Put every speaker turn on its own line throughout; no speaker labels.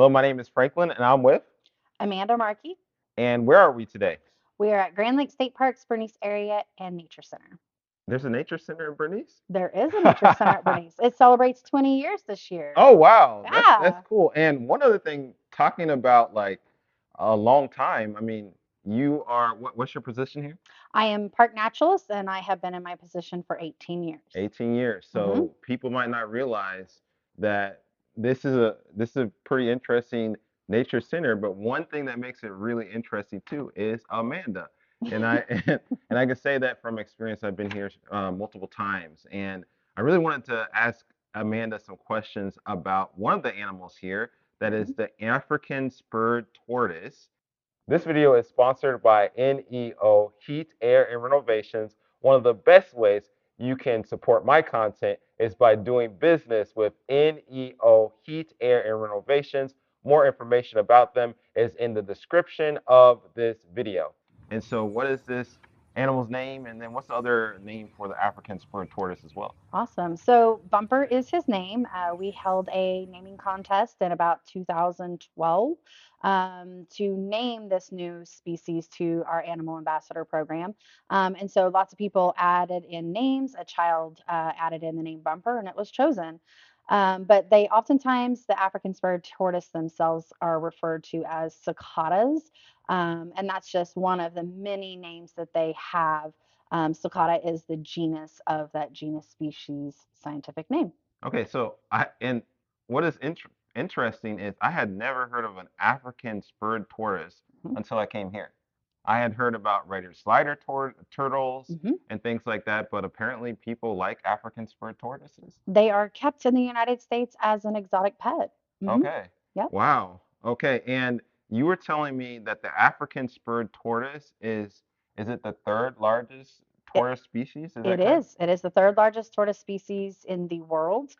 Hello, my name is Franklin, and I'm with.
Amanda Markey.
And where are we today?
We are at Grand Lake State Park's Bernice Area and Nature Center.
There's a nature center in Bernice.
There is a Nature Center at Bernice. It celebrates 20 years this year.
Oh wow, that's
Yeah.
cool. And one other thing, talking about like a long time. I mean, you are what's your position here?
I am Park Naturalist and I have been in my position for 18 years.
18 years.
hmm
So people might not realize that this is a pretty interesting nature center, but one thing that makes it really interesting too is Amanda. And I and I can say that from experience. I've been here multiple times, and I really wanted to ask Amanda some questions about one of the animals here, that is
Mhm.
the African spurred tortoise. This video is sponsored by NEO Heat, Air, and Renovations. One of the best ways you can support my content is by doing business with NEO Heat, Air, and Renovations. More information about them is in the description of this video. And so, what is this animal's name? And then, what's the other name for the African spurred tortoise as well?
Awesome. So Bumper is his name. We held a naming contest in about 2012 to name this new species to our animal ambassador program. And so lots of people added in names. A child added in the name Bumper, and it was chosen. But they oftentimes, the African spurred tortoise themselves are referred to as cicadas. And that's just one of the many names that they have. Sulcata is the genus of that genus species scientific name.
Okay, so and what is interesting is I had never heard of an African spurred tortoise
Mhm.
until I came here. I had heard about red slider turtles
Mhm.
and things like that, but apparently people like African spurred tortoises.
They are kept in the United States as an exotic pet. hmm
Okay.
Yep.
Wow. Okay, and you were telling me that the African spurred tortoise is it the third largest
It,
tortoise species? Is
it
that correct?
is. It is the third largest tortoise species in the world.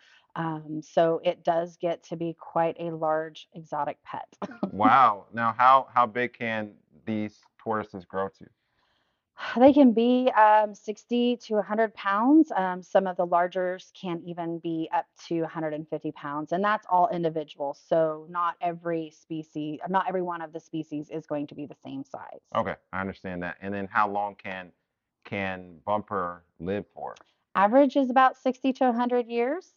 So it does get to be quite a large exotic pet.
Wow. Now, how big can these tortoises grow to?
They can be 60 to 100 pounds. Some of the largers can even be up to 150 pounds, and that's all individual. So not every species, not every one of the species is going to be the same size.
Okay, I understand that. And then how long can Bumper live for?
Average is about 60 to 100 years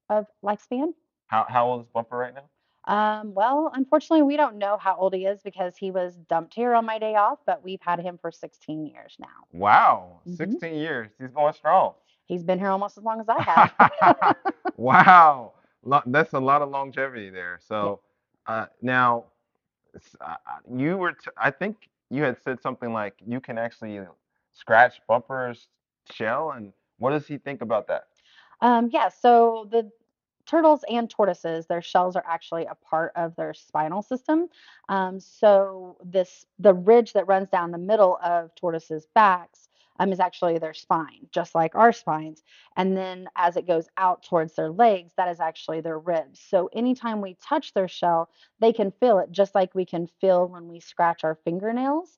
of lifespan.
How old is Bumper right now?
Well, unfortunately, we don't know how old he is because he was dumped here on my day off, but we've had him for 16 years now.
Wow,
hmm
16 years. He's going strong.
He's been here almost as long as I have.
Wow, that's a lot of longevity there.
Yeah.
So, now you were I think you had said something like you can actually scratch Bumper's shell, and what does he think about that?
Yeah, so the turtles and tortoises, their shells are actually a part of their spinal system. So the ridge that runs down the middle of tortoises' backs is actually their spine, just like our spines. And then as it goes out towards their legs, that is actually their ribs. So anytime we touch their shell, they can feel it just like we can feel when we scratch our fingernails,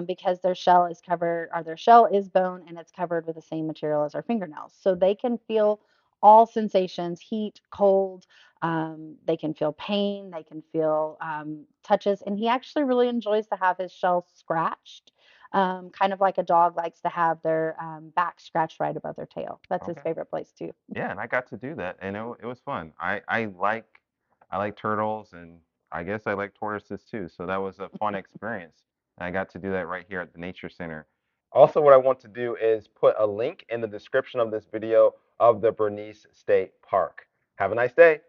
because their shell is covered, or their shell is bone and it's covered with the same material as our fingernails. So they can feel all sensations, heat, cold. They can feel pain. They can feel touches. And he actually really enjoys to have his shell scratched, kind of like a dog likes to have their back scratched right above their tail. That's his
Okay.
favorite place, too.
Yeah, and I got to do that, and it was fun. I like turtles, and I guess I like tortoises too. So that was a fun experience. And I got to do that right here at the Nature Center. Also, what I want to do is put a link in the description of this video of the Bernice State Park. Have a nice day.